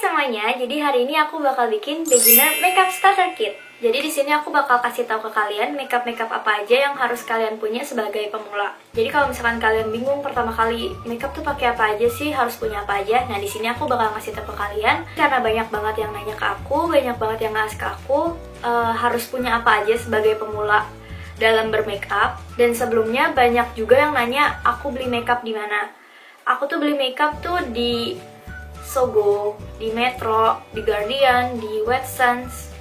semuanya, jadi hari ini aku bakal bikin beginner makeup starter kit. Jadi di sini aku bakal kasih tahu ke kalian makeup apa aja yang harus kalian punya sebagai pemula. Jadi kalau misalkan kalian bingung pertama kali makeup tuh pakai apa aja sih, harus punya apa aja. Nah di sini aku bakal ngasih tahu ke kalian karena banyak banget yang nanya ke aku, banyak banget yang ngasih ke aku harus punya apa aja sebagai pemula dalam bermakeup. Dan sebelumnya banyak juga yang nanya aku beli makeup di mana. Aku tuh beli makeup tuh di Sogo, di Metro, di Guardian, di Watsons.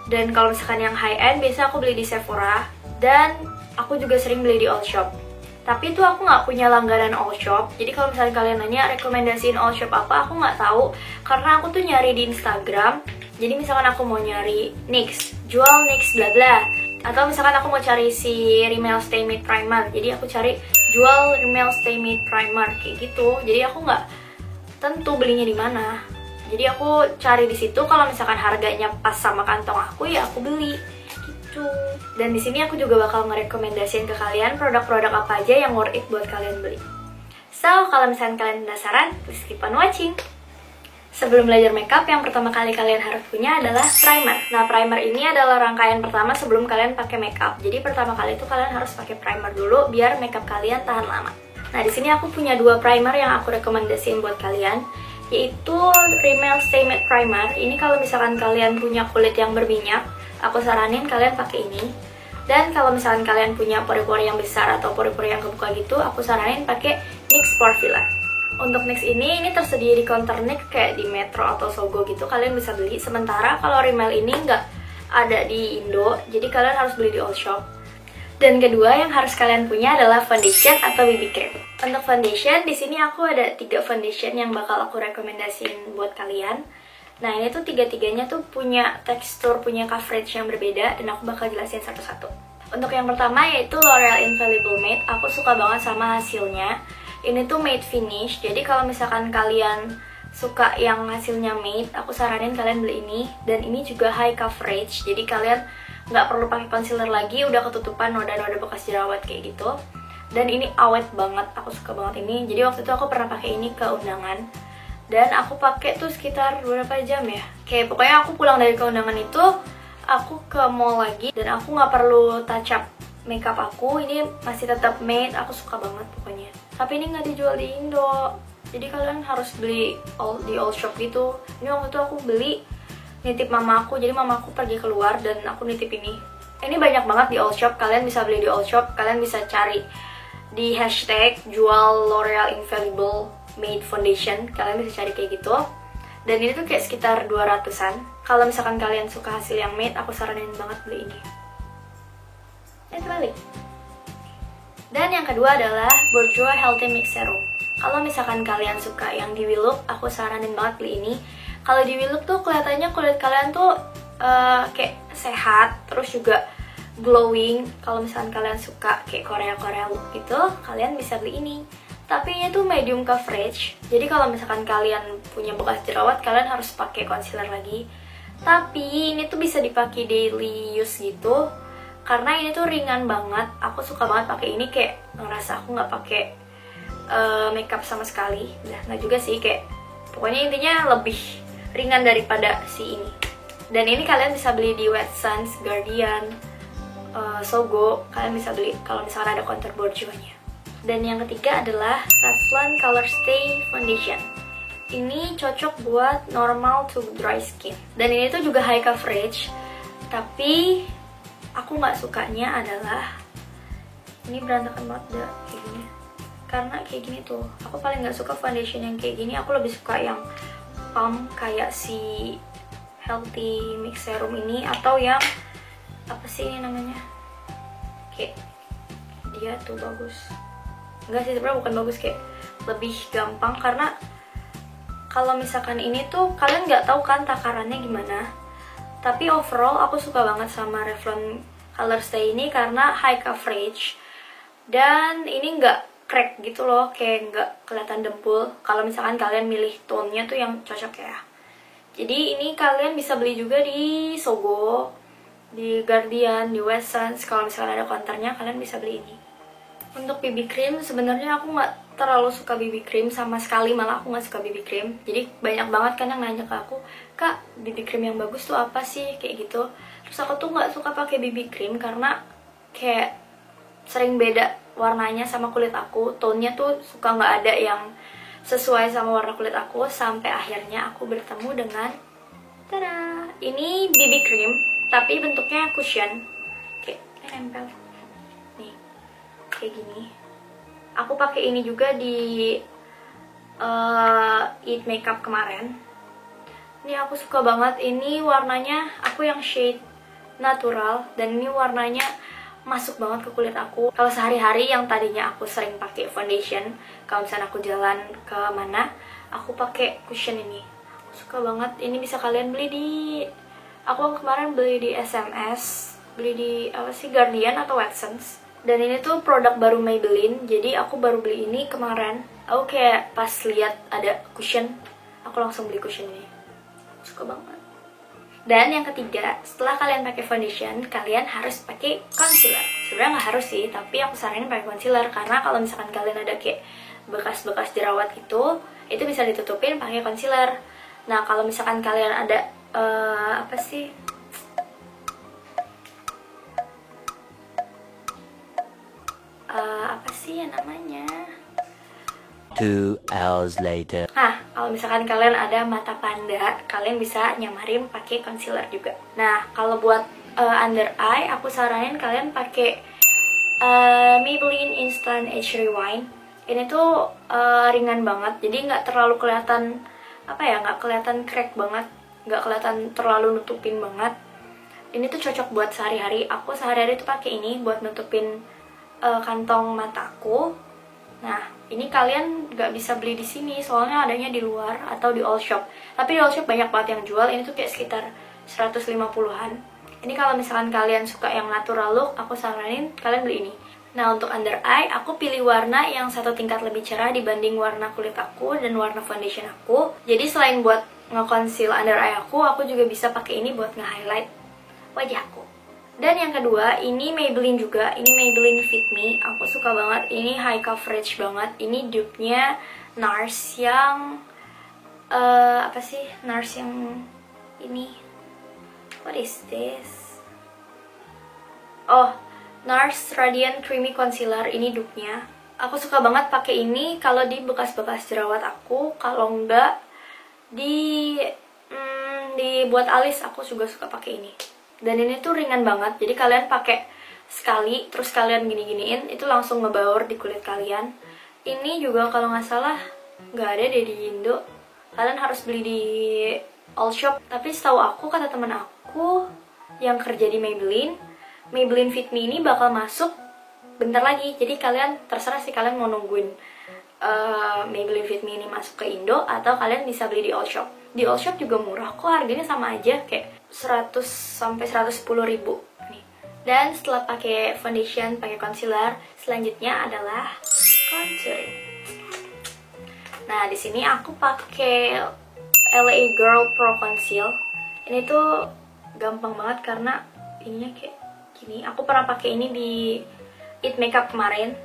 Dan kalau misalkan yang high end biasa aku beli di Sephora. Dan aku juga sering beli di All Shop. Tapi itu aku nggak punya langganan All Shop. Jadi kalau misalkan kalian nanya rekomendasiin All Shop apa, aku nggak tahu. Karena aku tuh nyari di Instagram. Jadi misalkan aku mau nyari NYX, jual NYX bla bla. Atau misalkan aku mau cari si Rimmel Stay Matte Primer. Jadi aku cari jual Rimmel Stay Matte Primer kayak gitu. Jadi aku nggak tentu belinya di mana. Jadi aku cari di situ, kalau misalkan harganya pas sama kantong aku ya aku beli gitu. Dan di sini aku juga bakal ngerekomendasiin ke kalian produk-produk apa aja yang worth it buat kalian beli. So, kalau misalkan kalian penasaran, please keep on watching. Sebelum belajar makeup, yang pertama kali kalian harus punya adalah primer. Nah, primer ini adalah rangkaian pertama sebelum kalian pakai makeup. Jadi pertama kali itu kalian harus pakai primer dulu biar makeup kalian tahan lama. Nah, di sini aku punya dua primer yang aku rekomendasiin buat kalian, yaitu Rimmel Stay Matte Primer. Ini kalau misalkan kalian punya kulit yang berminyak, aku saranin kalian pakai ini. Dan kalau misalkan kalian punya pori-pori yang besar atau pori-pori yang kebuka gitu, aku saranin pakai NYX Pore Filler. Untuk NYX ini tersedia di counter NYX kayak di Metro atau Sogo gitu, kalian bisa beli. Sementara kalau Rimmel ini nggak ada di Indo, jadi kalian harus beli di All Shop. Dan kedua yang harus kalian punya adalah foundation atau BB cream. Untuk foundation, di sini aku ada 3 foundation yang bakal aku rekomendasiin buat kalian. Nah, ini tuh tiga-tiganya tuh punya tekstur, punya coverage yang berbeda, dan aku bakal jelasin satu-satu. Untuk yang pertama yaitu L'Oreal Infallible Matte. Aku suka banget sama hasilnya. Ini tuh matte finish, jadi kalau misalkan kalian suka yang hasilnya matte, aku saranin kalian beli ini. Dan ini juga high coverage, jadi kalian nggak perlu pakai concealer lagi, udah ketutupan noda-noda bekas jerawat kayak gitu. Dan ini awet banget, aku suka banget ini. Jadi waktu itu aku pernah pakai ini ke undangan, dan aku pakai tuh sekitar berapa jam ya, kayak pokoknya aku pulang dari keundangan itu aku ke mall lagi, dan aku nggak perlu touch up makeup aku. Ini masih tetap matte, aku suka banget pokoknya. Tapi ini nggak dijual di Indo, jadi kalian harus beli di All Shop gitu. Ini waktu itu aku beli nitip mama aku, jadi mama aku pergi keluar dan aku nitip ini. Ini banyak banget di All Shop, kalian bisa beli di All Shop. Kalian bisa cari di hashtag jual L'Oreal Infallible Matte Foundation, kalian bisa cari kayak gitu. Dan ini tuh kayak sekitar 200-an. Kalau misalkan kalian suka hasil yang matte, aku saranin banget beli ini. Itu balik. Dan yang kedua adalah Bourjois Healthy Mix Serum. Kalau misalkan kalian suka yang di Look, aku saranin banget beli ini. Kalau di Look tuh kelihatannya kulit kalian tuh kayak sehat, terus juga glowing. Kalau misalkan kalian suka kayak Korea look gitu, kalian bisa beli ini. Tapi ini tuh medium coverage, jadi kalau misalkan kalian punya bekas jerawat, kalian harus pakai concealer lagi. Tapi ini tuh bisa dipakai daily use gitu, karena ini tuh ringan banget. Aku suka banget pakai ini, kayak ngerasa aku nggak pakai makeup sama sekali. Nah, nggak juga sih, kayak pokoknya intinya lebih ringan daripada si ini. Dan ini kalian bisa beli di Watsons, Guardian, Sogo. Kalian bisa beli kalau misalkan ada counter Bourjois-nya. Dan yang ketiga adalah Revlon Color Stay Foundation. Ini cocok buat normal to dry skin. Dan ini tuh juga high coverage. Tapi aku nggak sukanya adalah ini berantakan banget deh kayak gini. Karena kayak gini tuh, aku paling nggak suka foundation yang kayak gini. Aku lebih suka yang pump kayak si Healthy Mix Serum ini, atau yang apa sih ini namanya, kayak dia tuh bagus. Enggak sih, sebenarnya bukan bagus, kayak lebih gampang. Karena kalau misalkan ini tuh kalian nggak tahu kan takarannya gimana. Tapi overall aku suka banget sama Revlon Color Stay ini karena high coverage. Dan ini nggak crack gitu loh, kayak nggak kelihatan dempul. Kalau misalkan kalian milih tone-nya tuh yang cocok ya. Jadi ini kalian bisa beli juga di Sogo, di Guardian, di Watsons. Kalau misalkan ada counternya, kalian bisa beli ini. Untuk BB cream sebenarnya aku nggak terlalu suka BB cream, sama sekali malah aku nggak suka BB cream. Jadi banyak banget kan yang nanya ke aku, "Kak, BB cream yang bagus tuh apa sih?" kayak gitu. Terus aku tuh nggak suka pakai BB cream karena kayak sering beda warnanya sama kulit aku, tone-nya tuh suka nggak ada yang sesuai sama warna kulit aku. Sampai akhirnya aku bertemu dengan tada, ini BB cream tapi bentuknya cushion, kayak nempel nih, kayak gini. Aku pakai ini juga di Eat Makeup kemarin. Ini aku suka banget, ini warnanya aku yang shade natural, dan ini warnanya masuk banget ke kulit aku. Kalau sehari-hari yang tadinya aku sering pakai foundation, kalau misalnya aku jalan ke mana, aku pakai cushion ini. Aku suka banget. Ini bisa kalian beli di, aku kemarin beli di SMS, beli di apa sih, Guardian atau Watsons. Dan ini tuh produk baru Maybelline, jadi aku baru beli ini kemarin. Aku kayak pas lihat ada cushion, aku langsung beli cushion ini. Suka banget. Dan yang ketiga, setelah kalian pakai foundation, kalian harus pakai concealer. Sebenarnya nggak harus sih, tapi aku saranin pakai concealer karena kalau misalkan kalian ada kayak bekas-bekas jerawat gitu, itu bisa ditutupin pakai concealer. Nah, kalau misalkan kalian ada apa sih? Apa sih yang namanya? 2 hours later. Nah, kalau misalkan kalian ada mata panda, kalian bisa nyamarin pakai concealer juga. Nah, kalau buat under eye, aku saranin kalian pakai Maybelline Instant Age Rewind. Ini tuh ringan banget, jadi nggak terlalu kelihatan apa ya, nggak kelihatan crack banget, nggak kelihatan terlalu nutupin banget. Ini tuh cocok buat sehari-hari. Aku sehari-hari tuh pakai ini buat nutupin kantong mataku. Nah, ini kalian nggak bisa beli di sini, soalnya adanya di luar atau di all shop. Tapi di all shop banyak banget yang jual. Ini tuh kayak sekitar 150-an. Ini kalau misalkan kalian suka yang natural look, aku saranin kalian beli ini. Nah, untuk under eye, aku pilih warna yang satu tingkat lebih cerah dibanding warna kulit aku dan warna foundation aku. Jadi selain buat nge-conceal under eye aku juga bisa pakai ini buat nge-highlight wajahku. Dan yang kedua, ini Maybelline juga. Ini Maybelline Fit Me. Aku suka banget. Ini high coverage banget. Ini dupe-nya NARS yang apa sih? NARS yang ini. What is this? Oh, NARS Radiant Creamy Concealer. Ini dupe-nya. Aku suka banget pakai ini kalau di bekas-bekas jerawat aku. Kalau enggak di buat alis, aku juga suka pakai ini. Dan ini tuh ringan banget, jadi kalian pakai sekali terus kalian gini-giniin, itu langsung ngebaur di kulit kalian. Ini juga kalau nggak salah nggak ada deh di Indo, kalian harus beli di all shop. Tapi setahu aku, kata temen aku yang kerja di Maybelline Fit Me ini bakal masuk bentar lagi. Jadi kalian terserah sih, kalian mau nungguin Maybelline Fit Me ini masuk ke Indo atau kalian bisa beli di all shop. Di all shop juga murah kok, harganya sama aja, kayak 100 sampai 110 ribu nih. Dan setelah pakai foundation, pakai concealer, selanjutnya adalah contouring. Nah, di sini aku pakai LA Girl Pro Conceal. Ini tuh gampang banget karena ininya kayak gini. Aku pernah pakai ini di Eat Makeup kemarin.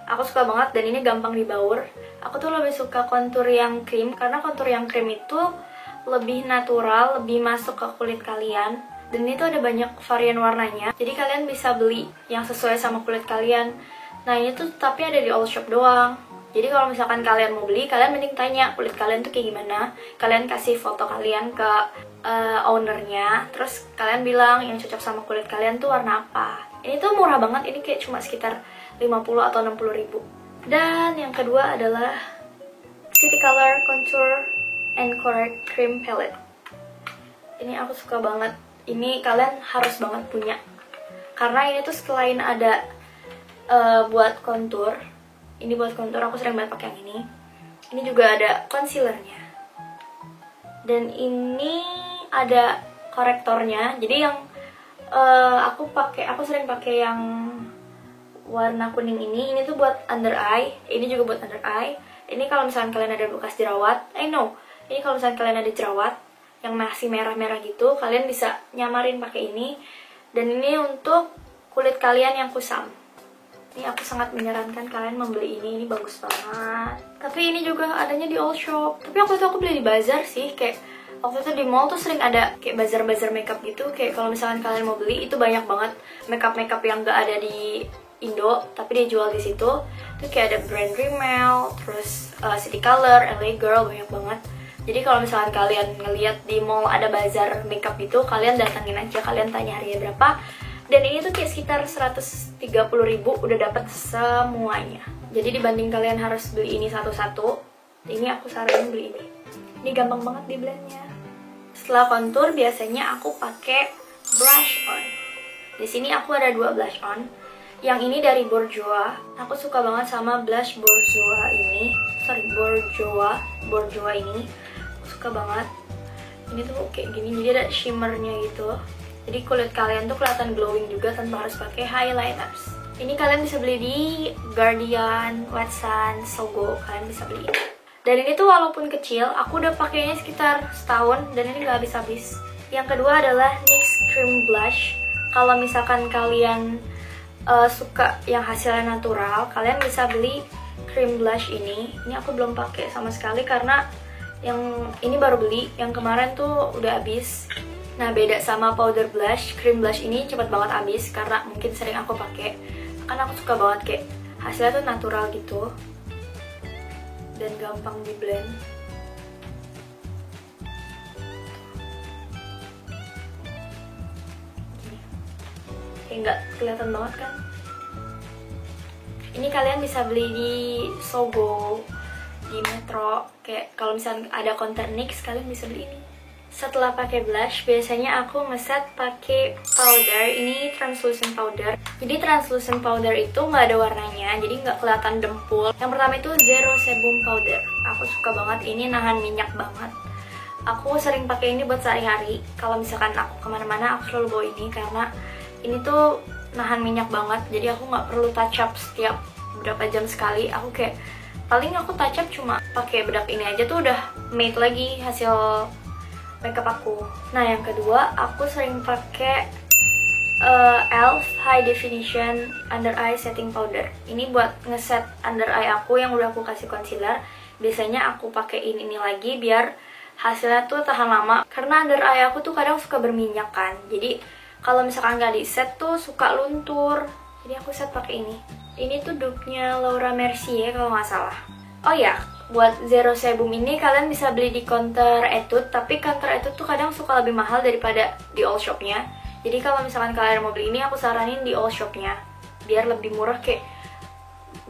Aku suka banget dan ini gampang dibaur. Aku tuh lebih suka kontur yang cream karena kontur yang cream itu lebih natural, lebih masuk ke kulit kalian. Dan itu ada banyak varian warnanya, jadi kalian bisa beli yang sesuai sama kulit kalian. Nah, ini tuh tapi ada di all shop doang. Jadi kalau misalkan kalian mau beli, kalian mending tanya kulit kalian tuh kayak gimana. Kalian kasih foto kalian ke ownernya, terus kalian bilang yang cocok sama kulit kalian tuh warna apa. Ini tuh murah banget, ini kayak cuma sekitar 50 atau 60 ribu. Dan yang kedua adalah City Color Contour and Correct Cream Palette. Ini aku suka banget. Ini kalian harus banget punya. Karena ini tuh selain ada buat kontur, ini buat kontur, aku sering banget pakai yang ini. Ini juga ada concealernya. Dan ini ada korektornya. Jadi yang aku sering pakai yang warna kuning ini. Ini tuh buat under eye. Ini juga buat under eye. Ini kalau misalkan kalian ada bekas jerawat, ini kalau misalkan kalian ada jerawat yang masih merah-merah gitu, kalian bisa nyamarin pakai ini. Dan ini untuk kulit kalian yang kusam. Ini aku sangat menyarankan kalian membeli ini bagus banget. Tapi ini juga adanya di all shop. Tapi waktu itu aku beli di bazar sih, kayak waktu itu di mall tuh sering ada kayak bazar-bazar makeup gitu. Kayak kalau misalkan kalian mau beli itu banyak banget makeup yang gak ada di Indo, tapi dia jual di situ. Itu kayak ada brand Rimmel, terus City Color, LA Girl, banyak banget. Jadi kalau misalkan kalian ngeliat di mall ada bazar makeup itu, kalian datangin aja, kalian tanya harganya berapa. Dan ini tuh kayak sekitar 130.000 udah dapet semuanya. Jadi dibanding kalian harus beli ini satu-satu, ini aku saranin beli ini. Ini gampang banget di blendnya. Setelah contour biasanya aku pakai blush on. Di sini aku ada 2 blush on. Yang ini dari Bourjois. Aku suka banget sama blush Bourjois ini. Bourjois ini. Aku suka banget. Ini tuh kayak gini, jadi ada shimmernya gitu. Jadi kulit kalian tuh kelihatan glowing juga tanpa harus pakai highlighters. Ini kalian bisa beli di Guardian, Watson, Sogo. Kalian bisa beli ini. Dan ini tuh walaupun kecil, aku udah pakainya sekitar setahun dan ini gak habis-habis. Yang kedua adalah NYX Cream Blush. Kalau misalkan kalian suka yang hasilnya natural, kalian bisa beli cream blush ini. Ini aku belum pakai sama sekali karena yang ini baru beli, yang kemarin tuh udah habis. Nah, beda sama powder blush, cream blush ini cepet banget habis karena mungkin sering aku pakai. Karena aku suka banget kayak hasilnya tuh natural gitu dan gampang di blend. Kayak nggak kelihatan banget kan? Ini kalian bisa beli di Sogo, di Metro. Kayak kalau misalnya ada counter NYX, kalian bisa beli ini. Setelah pakai blush, biasanya aku ngeset pakai powder. Ini translucent powder. Jadi translucent powder itu nggak ada warnanya, jadi nggak kelihatan dempul. Yang pertama itu Zero Sebum Powder. Aku suka banget, ini nahan minyak banget. Aku sering pakai ini buat sehari-hari. Kalau misalkan aku kemana-mana, aku selalu bawa ini karena ini tuh nahan minyak banget. Jadi aku nggak perlu touch up setiap berapa jam sekali. Aku kayak paling aku touch up cuma pakai bedak ini aja tuh udah made lagi hasil makeup aku. Nah, yang kedua aku sering pakai e.l.f. High Definition Under Eye Setting Powder. Ini buat ngeset under eye aku yang udah aku kasih concealer. Biasanya aku pakein ini lagi biar hasilnya tuh tahan lama. Karena under eye aku tuh kadang suka berminyak kan. Jadi kalau misalkan nggak di set tuh suka luntur. Jadi aku set pakai ini. Ini tuh dupe-nya Laura Mercier kalau nggak salah. Oh ya, buat Zero Sebum ini kalian bisa beli di counter Etude, tapi counter Etude tuh kadang suka lebih mahal daripada di all shopnya. Jadi kalau misalkan kalian mau beli ini, aku saranin di all shopnya, biar lebih murah, kayak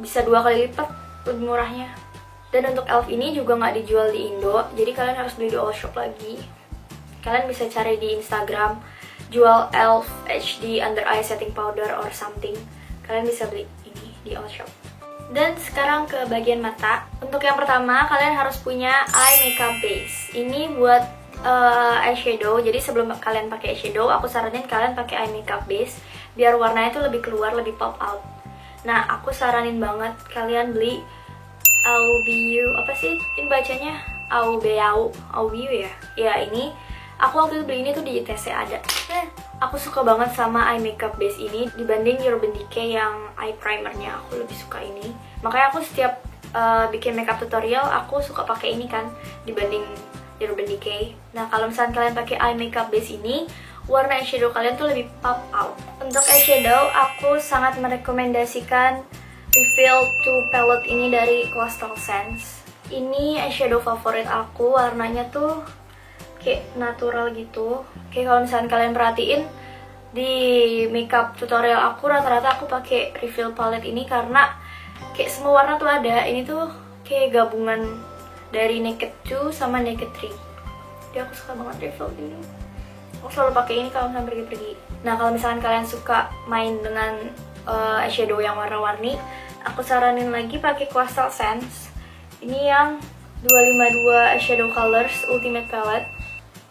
bisa 2 kali lipat lebih murahnya. Dan untuk e.l.f. ini juga nggak dijual di Indo, jadi kalian harus beli di all shop lagi. Kalian bisa cari di Instagram, jual e.l.f. HD Under Eye Setting Powder or something. Kalian bisa beli ini di all shop. Dan sekarang ke bagian mata. Untuk yang pertama, kalian harus punya eye makeup base. Ini buat eyeshadow. Jadi sebelum kalian pakai eyeshadow, aku saranin kalian pakai eye makeup base biar warnanya tuh lebih keluar, lebih pop out. Nah, aku saranin banget kalian beli Aubiu, apa sih ini bacanya? Aubiu ya? Ya, ini aku waktu itu beli ini tuh di ITC ada. Aku suka banget sama eye makeup base ini dibanding Urban Decay yang eye primernya. Aku lebih suka ini. Makanya aku setiap bikin makeup tutorial aku suka pakai ini kan dibanding Urban Decay. Nah, kalau misalnya kalian pakai eye makeup base ini, warna eyeshadow kalian tuh lebih pop out. Untuk eyeshadow, aku sangat merekomendasikan Reveal 2 palette ini dari Coastal Scents. Ini eyeshadow favorit aku, warnanya tuh kayak natural gitu. Kayak kalau misalnya kalian perhatiin di makeup tutorial aku, rata-rata aku pakai Reveal palette ini karena kayak semua warna tuh ada. Ini tuh kayak gabungan dari Naked 2 sama Naked 3. Jadi aku suka banget Reveal ini. Aku selalu pakai ini kalau misalnya pergi-pergi. Nah, kalau misalkan kalian suka main dengan eyeshadow yang warna-warni, aku saranin lagi pakai Coastal Scents. Ini yang 252 eyeshadow colors ultimate palette.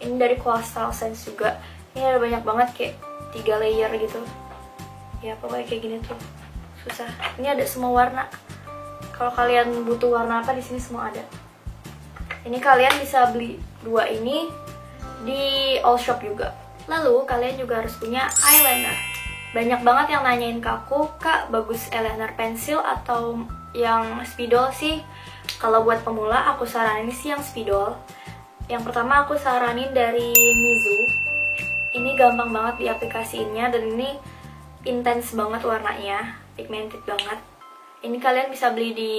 Ini dari Coastal Scents juga. Ini ada banyak banget kayak 3 layer gitu. Ya pokoknya kayak gini tuh. Susah. Ini ada semua warna. Kalau kalian butuh warna apa di sini semua ada. Ini kalian bisa beli 2 ini di all shop juga. Lalu kalian juga harus punya eyeliner. Banyak banget yang nanyain ke aku, Kak, bagus eyeliner pensil atau yang spidol sih? Kalau buat pemula, aku saranin sih yang spidol. Yang pertama aku saranin dari Mizu. Ini gampang banget diaplikasiinnya dan ini intens banget warnanya, pigmented banget. Ini kalian bisa beli di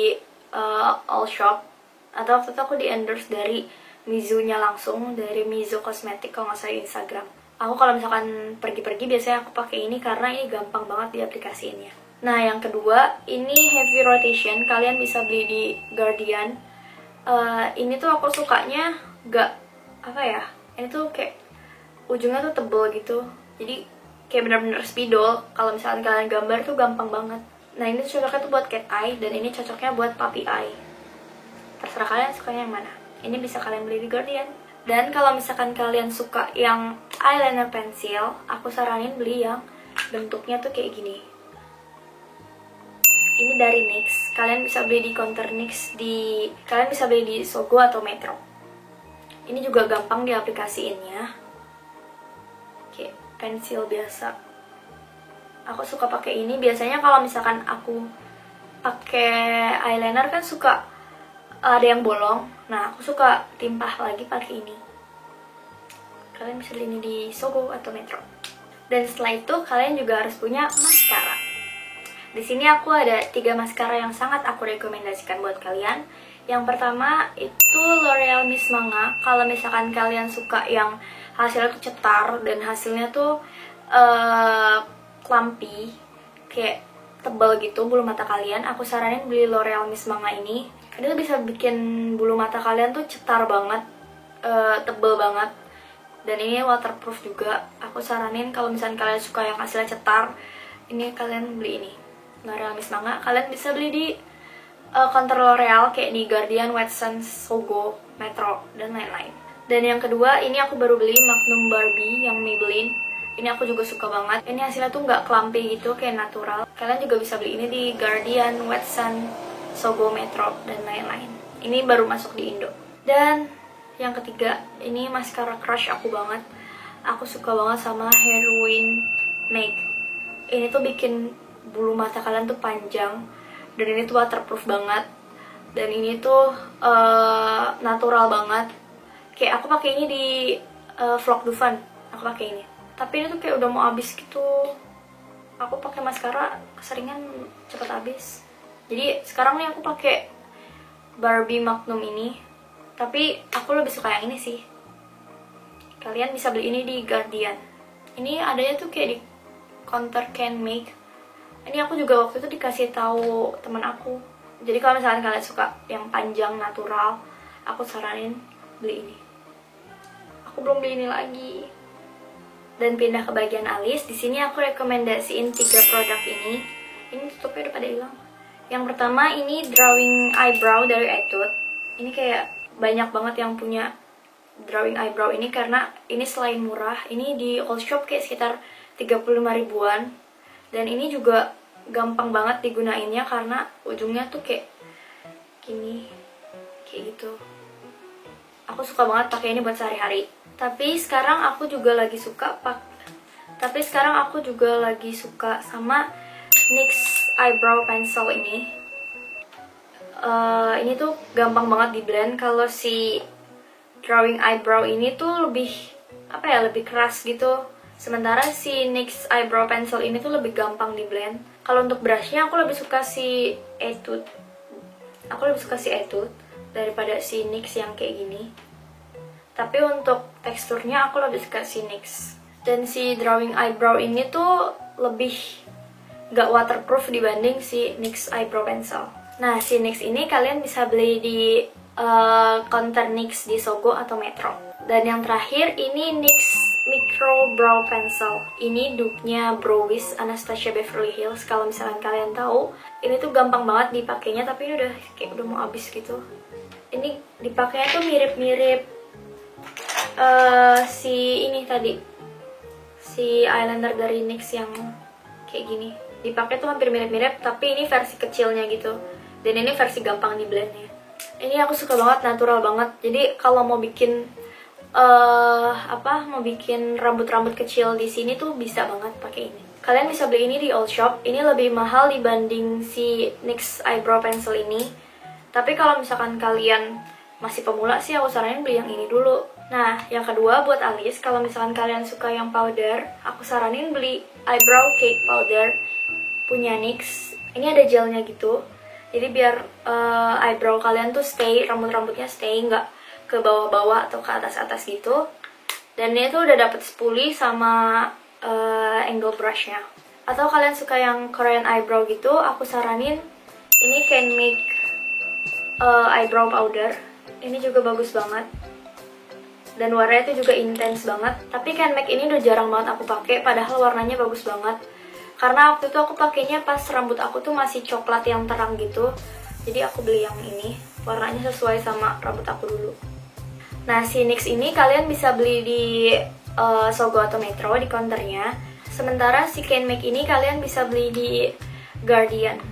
all shop, atau waktu itu aku di endorse dari Mizunya langsung, dari Mizu Cosmetic kalau nggak salah di Instagram. Aku kalau misalkan pergi-pergi biasanya aku pakai ini karena ini gampang banget diaplikasiinnya. Nah, yang kedua, ini heavy rotation. Kalian bisa beli di Guardian. Ini tuh aku sukanya gak, apa ya, ini tuh kayak ujungnya tuh tebel gitu. Jadi kayak bener-bener spidol. Kalau misalkan kalian gambar tuh gampang banget. Nah, ini cocoknya tuh buat cat eye, dan ini cocoknya buat puppy eye. Terserah kalian sukanya yang mana. Ini bisa kalian beli di Guardian. Dan kalau misalkan kalian suka yang eyeliner pensil, aku saranin beli yang bentuknya tuh kayak gini. Ini dari NYX. Kalian bisa beli di counter NYX, kalian bisa beli di Sogo atau Metro. Ini juga gampang diaplikasiinnya. Kayak pensil biasa. Aku suka pakai ini. Biasanya kalau misalkan aku pakai eyeliner kan suka ada yang bolong. Nah, aku suka timpah lagi pakai ini. Kalian bisa beli ini di Sogo atau Metro. Dan setelah itu kalian juga harus punya maskara. Di sini aku ada 3 maskara yang sangat aku rekomendasikan buat kalian. Yang pertama itu L'Oreal Miss Manga. Kalau misalkan kalian suka yang hasilnya tuh cetar dan hasilnya tuh clumpy, kayak tebal gitu bulu mata kalian, aku saranin beli L'Oreal Miss Manga ini. Ini tuh bisa bikin bulu mata kalian tuh cetar banget, tebel banget. Dan ini waterproof juga. Aku saranin kalau misalkan kalian suka yang hasilnya cetar, ini kalian beli ini, L'Oreal Miss Manga. Kalian bisa beli di counter L'Oreal kayak di Guardian, Watsons, Sogo, Metro, dan lain-lain. Dan yang kedua, ini aku baru beli Magnum Barbie yang Maybelline. Ini aku juga suka banget. Ini hasilnya tuh nggak clumpy gitu, kayak natural. Kalian juga bisa beli ini di Guardian, Watsons, Sogo, Metro, dan lain-lain. Ini baru masuk di Indo. Dan yang ketiga, ini maskara crush aku banget. Aku suka banget sama Heroine Make. Ini tuh bikin bulu mata kalian tuh panjang, dan ini tuh waterproof banget, dan ini tuh natural banget. Kayak aku pakai ini di vlog Dufan, aku pakai ini. Tapi ini tuh kayak udah mau habis gitu. Aku pakai maskara keseringan cepet habis. Jadi sekarang nih aku pakai Barbie Magnum ini, tapi aku lebih suka yang ini sih. Kalian bisa beli ini di Guardian. Ini adanya tuh kayak di counter Can Make. Ini aku juga waktu itu dikasih tahu teman aku. Jadi kalau misalkan kalian suka yang panjang natural, aku saranin beli ini. Aku belum beli ini lagi. Dan pindah ke bagian alis. Di sini aku rekomendasiin 3 produk ini. Ini tutupnya udah pada hilang. Yang pertama ini drawing eyebrow dari Etude. Ini kayak banyak banget yang punya drawing eyebrow ini karena ini selain murah, ini di all shop kayak sekitar 35 ribuan. Dan ini juga gampang banget digunainnya karena ujungnya tuh kayak gini, kayak gitu. Aku suka banget pakai ini buat sehari-hari. Tapi sekarang aku juga lagi suka sama NYX eyebrow pencil ini. Ini tuh gampang banget di blend. Kalau si drawing eyebrow ini tuh lebih lebih keras gitu. Sementara si NYX eyebrow pencil ini tuh lebih gampang di blend. Kalau untuk brushnya aku lebih suka si Etude. Daripada si NYX yang kayak gini. Tapi untuk teksturnya aku lebih suka si NYX. Dan si drawing eyebrow ini tuh lebih gak waterproof dibanding si NYX eyebrow pencil. Nah, si NYX ini kalian bisa beli di counter NYX di Sogo atau Metro. Dan yang terakhir ini NYX Micro Brow Pencil. Ini dupe-nya Brow Wiz Anastasia Beverly Hills. Kalau misalkan kalian tahu, ini tuh gampang banget dipakainya, tapi ini udah mau habis gitu. Ini dipakainya tuh mirip-mirip si eyeliner dari NYX yang kayak gini. Dipakai tuh hampir mirip-mirip, tapi ini versi kecilnya gitu. Dan ini versi gampang di blendnya. Ini aku suka banget, natural banget. Jadi kalau mau bikin rambut-rambut kecil di sini tuh bisa banget pakai ini. Kalian bisa beli ini di All Shop. Ini lebih mahal dibanding si NYX Eyebrow Pencil ini. Tapi kalau misalkan kalian masih pemula sih, aku saranin beli yang ini dulu. Nah, yang kedua buat alis, kalau misalkan kalian suka yang powder, aku saranin beli Eyebrow Cake Powder punya NYX. Ini ada gelnya gitu. Jadi biar eyebrow kalian tuh stay, rambut-rambutnya stay, nggak ke bawah-bawah atau ke atas-atas gitu. Dan ini tuh udah dapet spoolie sama angle brushnya. Atau kalian suka yang Korean eyebrow gitu, aku saranin ini Can Make eyebrow powder. Ini juga bagus banget. Dan warnanya itu juga intens banget. Tapi Can Make ini udah jarang banget aku pakai, padahal warnanya bagus banget. Karena waktu itu aku pakainya pas rambut aku tuh masih coklat yang terang gitu. Jadi aku beli yang ini. Warnanya sesuai sama rambut aku dulu. Nah, si NYX ini kalian bisa beli di Sogo atau Metro di counternya. Sementara si Can Make ini kalian bisa beli di Guardian.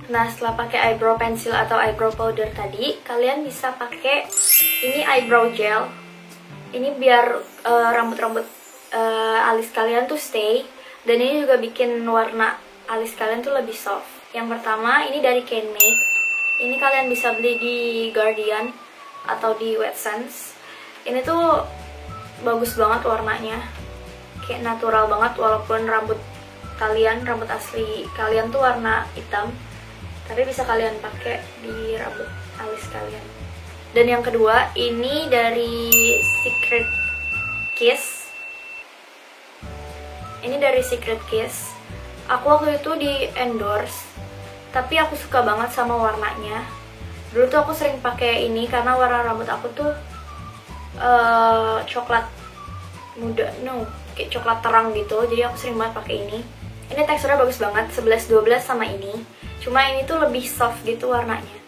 Nah, setelah pakai eyebrow pencil atau eyebrow powder tadi, kalian bisa pakai ini eyebrow gel. Ini biar rambut-rambut alis kalian tuh stay. Dan ini juga bikin warna alis kalian tuh lebih soft. Yang pertama, ini dari Can Make. Ini kalian bisa beli di Guardian atau di Wet Sense. Ini tuh bagus banget warnanya, kayak natural banget, walaupun rambut asli kalian tuh warna hitam, tapi bisa kalian pakai di rambut alis kalian. Dan yang kedua, ini dari Secret Kiss. Ini dari Secret Kiss. Aku waktu itu di endorse, tapi aku suka banget sama warnanya. Dulu tuh aku sering pakai ini karena warna rambut aku tuh coklat muda, kayak coklat terang gitu. Jadi aku sering banget pakai ini. Ini teksturnya bagus banget, 11-12 sama ini. Cuma ini tuh lebih soft gitu warnanya.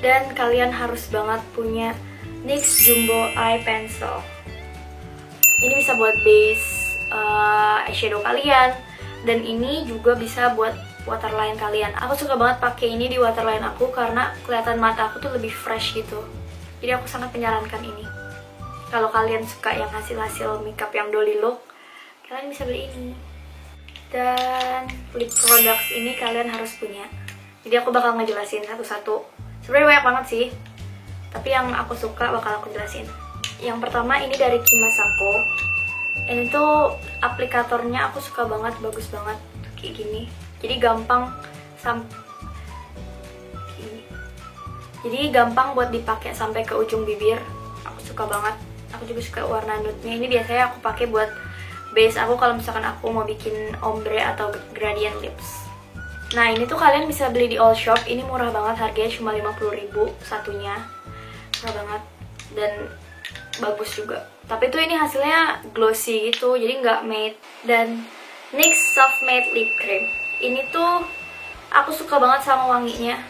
Dan kalian harus banget punya NYX Jumbo Eye Pencil. Ini bisa buat base eyeshadow kalian. Dan ini juga bisa buat waterline kalian. Aku suka banget pakai ini di waterline aku karena kelihatan mata aku tuh lebih fresh gitu. Jadi aku sangat menyarankan ini. Kalau kalian suka yang hasil-hasil makeup yang dolly look, kalian bisa beli ini. Dan lip products ini kalian harus punya. Jadi aku bakal ngejelasin satu-satu. Sebenarnya banyak banget sih, tapi yang aku suka bakal aku jelasin. Yang pertama ini dari Kimasako. Ini tuh aplikatornya aku suka banget, bagus banget, kayak gini. Jadi gampang buat dipakai sampai ke ujung bibir. Aku suka banget. Aku juga suka warna nude-nya. Ini biasanya aku pakai buat base aku kalau misalkan aku mau bikin ombre atau gradient lips. Nah, ini tuh kalian bisa beli di All Shop. Ini murah banget, harganya cuma 50.000 satunya. Murah banget dan bagus juga. Tapi tuh ini hasilnya glossy gitu, jadi nggak matte. Dan NYX Soft Matte Lip Cream. Ini tuh aku suka banget sama wanginya.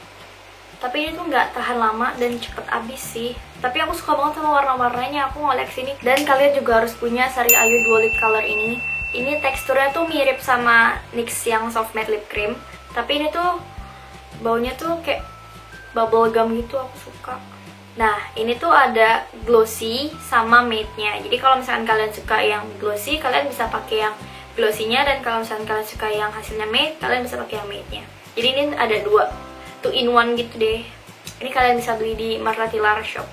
Tapi ini tuh nggak tahan lama dan cepet habis sih. Tapi aku suka banget sama warna-warnanya, aku ngoleksi ini. Dan kalian juga harus punya Sari Ayu Duo Lip Color ini. Ini teksturnya tuh mirip sama NYX yang Soft Matte Lip Cream. Tapi ini tuh baunya tuh kayak bubble gum gitu, aku suka. Nah, ini tuh ada glossy sama matte-nya. Jadi kalau misalkan kalian suka yang glossy, kalian bisa pakai yang glossy-nya. Dan kalau misalkan kalian suka yang hasilnya matte, kalian bisa pakai yang matte-nya. Jadi ini ada dua, 2 in 1 gitu deh. Ini kalian bisa beli di Marlatilar Shop.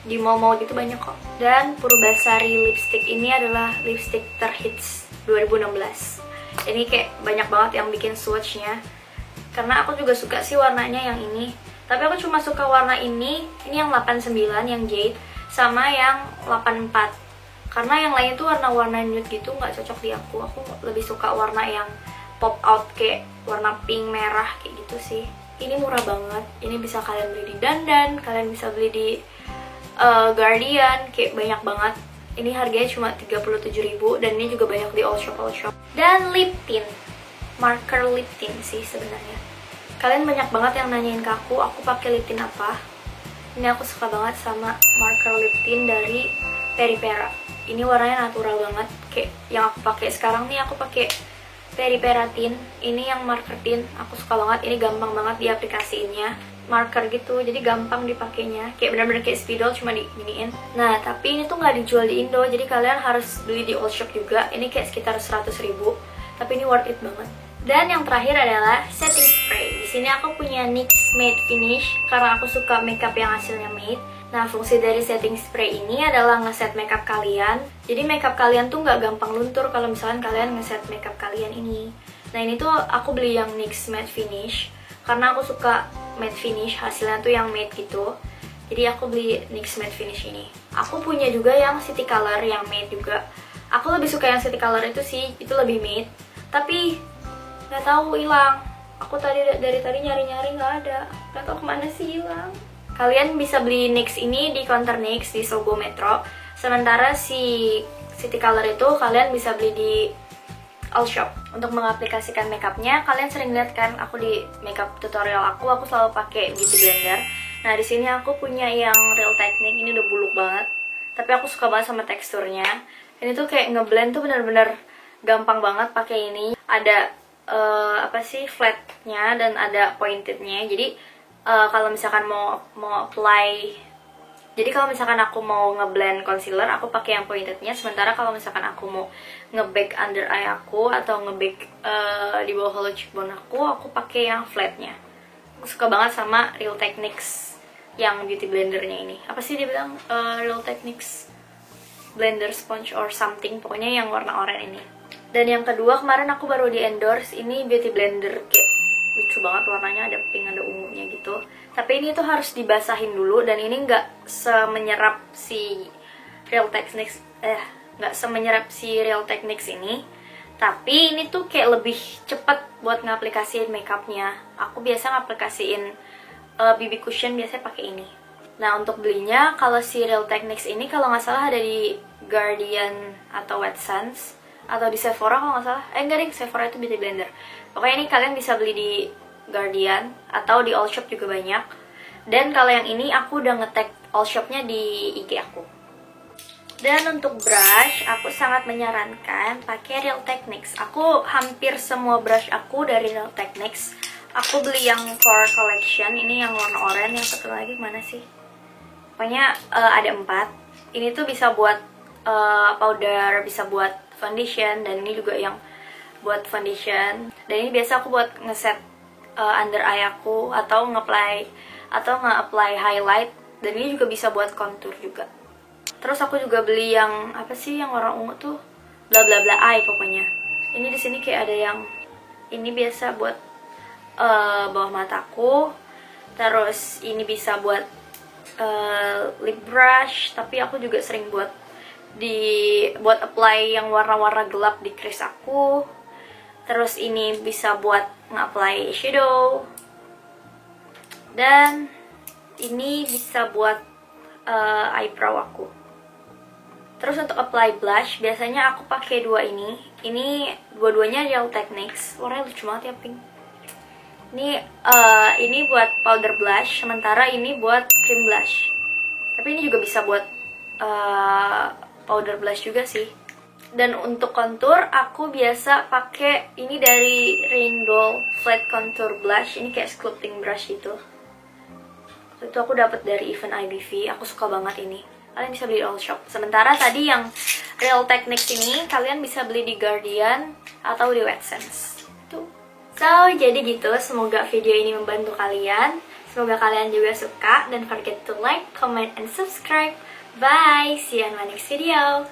Di mall-mall gitu banyak kok. Dan Purbasari lipstick ini adalah lipstick terhits 2016. Ini kayak banyak banget yang bikin swatch-nya. Karena aku juga suka sih warnanya yang ini. Tapi aku cuma suka warna ini yang 89, yang jade, sama yang 84. Karena yang lain itu warna-warna nude gitu, nggak cocok di aku. Aku lebih suka warna yang pop out, kayak warna pink, merah, kayak gitu sih. Ini murah banget. Ini bisa kalian beli di Dandan, kalian bisa beli di Guardian, kayak banyak banget. Ini harganya cuma 37.000 dan ini juga banyak di All Shop. Dan lip tint, marker lip tint sih sebenarnya. Kalian banyak banget yang nanyain ke aku pakai lip tint apa. Ini aku suka banget sama marker lip tint dari Peripera. Ini warnanya natural banget, kayak yang aku pakai sekarang nih. Aku pakai Peripera tint. Ini yang marker tint, aku suka banget. Ini gampang banget diaplikasiinnya, marker gitu, jadi gampang dipakainya, kayak bener-bener kayak spidol cuma diginiin. Nah, tapi ini tuh nggak dijual di Indo, jadi kalian harus beli di All Shop juga. Ini kayak sekitar 100.000. tapi ini worth it banget. Dan yang terakhir adalah setting spray. Di sini aku punya NYX Matte Finish karena aku suka makeup yang hasilnya matte. Nah, fungsi dari setting spray ini adalah ngeset makeup kalian. Jadi makeup kalian tuh nggak gampang luntur kalau misalkan kalian ngeset makeup kalian ini. Nah, ini tuh aku beli yang NYX Matte Finish karena aku suka matte finish, hasilnya tuh yang matte gitu. Jadi aku beli NYX Matte Finish ini. Aku punya juga yang City Color yang matte juga. Aku lebih suka yang City Color itu sih, itu lebih matte. Tapi nggak tahu hilang. Aku dari tadi nyari-nyari nggak ada. Nggak tahu kemana sih hilang. Kalian bisa beli NYX ini di counter NYX di Sogo Metro. Sementara si City Color itu kalian bisa beli di All Shop. Untuk mengaplikasikan makeupnya, kalian sering lihat kan aku di makeup tutorial aku selalu pakai beauty blender. Nah, di sini aku punya yang Real Technique, ini udah buluk banget. Tapi aku suka banget sama teksturnya. Ini tuh kayak ngeblend tuh bener-bener gampang banget pakai ini. Ada flatnya dan ada pointednya. Jadi kalau misalkan mau apply, jadi kalau misalkan aku mau ngeblend concealer, aku pakai yang pointednya. Sementara kalau misalkan aku mau nge-bake under eye aku atau nge-bake di bawah hollow cheekbone aku pakai yang flatnya. Aku suka banget sama Real Techniques yang beauty blendernya ini. Apa sih dia bilang? Real Techniques blender sponge or something, pokoknya yang warna oranye ini. Dan yang kedua, kemarin aku baru di endorse ini beauty blender kayak lucu banget warnanya, ada pink, ada ungunya gitu. Tapi ini tuh harus dibasahin dulu dan ini nggak semenyerap si Real Techniques, nggak semenyerap si Real Techniques ini. Tapi ini tuh kayak lebih cepet buat ngaplikasiin makeupnya. Aku biasa ngaplikasiin BB cushion biasanya pakai ini. Nah, untuk belinya kalau si Real Techniques ini kalau nggak salah ada di Guardian atau Watsons atau di Sephora kalau nggak salah. Enggak deh, Sephora itu beauty blender. Pokoknya ini kalian bisa beli di Guardian atau di All Shop juga banyak. Dan kalau yang ini aku udah nge-tag All Shopnya di IG aku. Dan untuk brush, aku sangat menyarankan pakai Real Techniques. Aku hampir semua brush aku dari Real Techniques. Aku beli yang Core Collection, ini yang warna oranye, yang satu lagi mana sih? Pokoknya ada 4. Ini tuh bisa buat powder, bisa buat foundation, dan ini juga yang buat foundation. Dan ini biasa aku buat ngeset under eye aku atau nge-apply highlight, dan ini juga bisa buat contour juga. Terus aku juga beli yang apa sih yang warna ungu tuh, bla bla bla eye pokoknya. Ini di sini kayak ada yang ini biasa buat bawah mataku. Terus ini bisa buat lip brush, tapi aku juga sering buat apply yang warna-warna gelap di crease aku. Terus ini bisa buat nge-apply shadow. Dan ini bisa buat eyebrow aku. Terus untuk apply blush, biasanya aku pakai dua ini. Ini dua-duanya Real Techniques. Warnanya lucu banget ya, pink. Ini buat powder blush, sementara ini buat cream blush. Tapi ini juga bisa buat powder blush juga sih. Dan untuk contour, aku biasa pakai ini dari Rainbow Flat Contour Blush. Ini kayak sculpting brush gitu. Itu aku dapat dari event IBV. Aku suka banget ini. Kalian bisa beli di All Shop. Sementara tadi yang Real Techniques ini kalian bisa beli di Guardian atau di Watsons. Tuh. So, jadi gitu. Semoga video ini membantu kalian. Semoga kalian juga suka. Don't forget to like, comment, and subscribe. Bye! See you on my next video.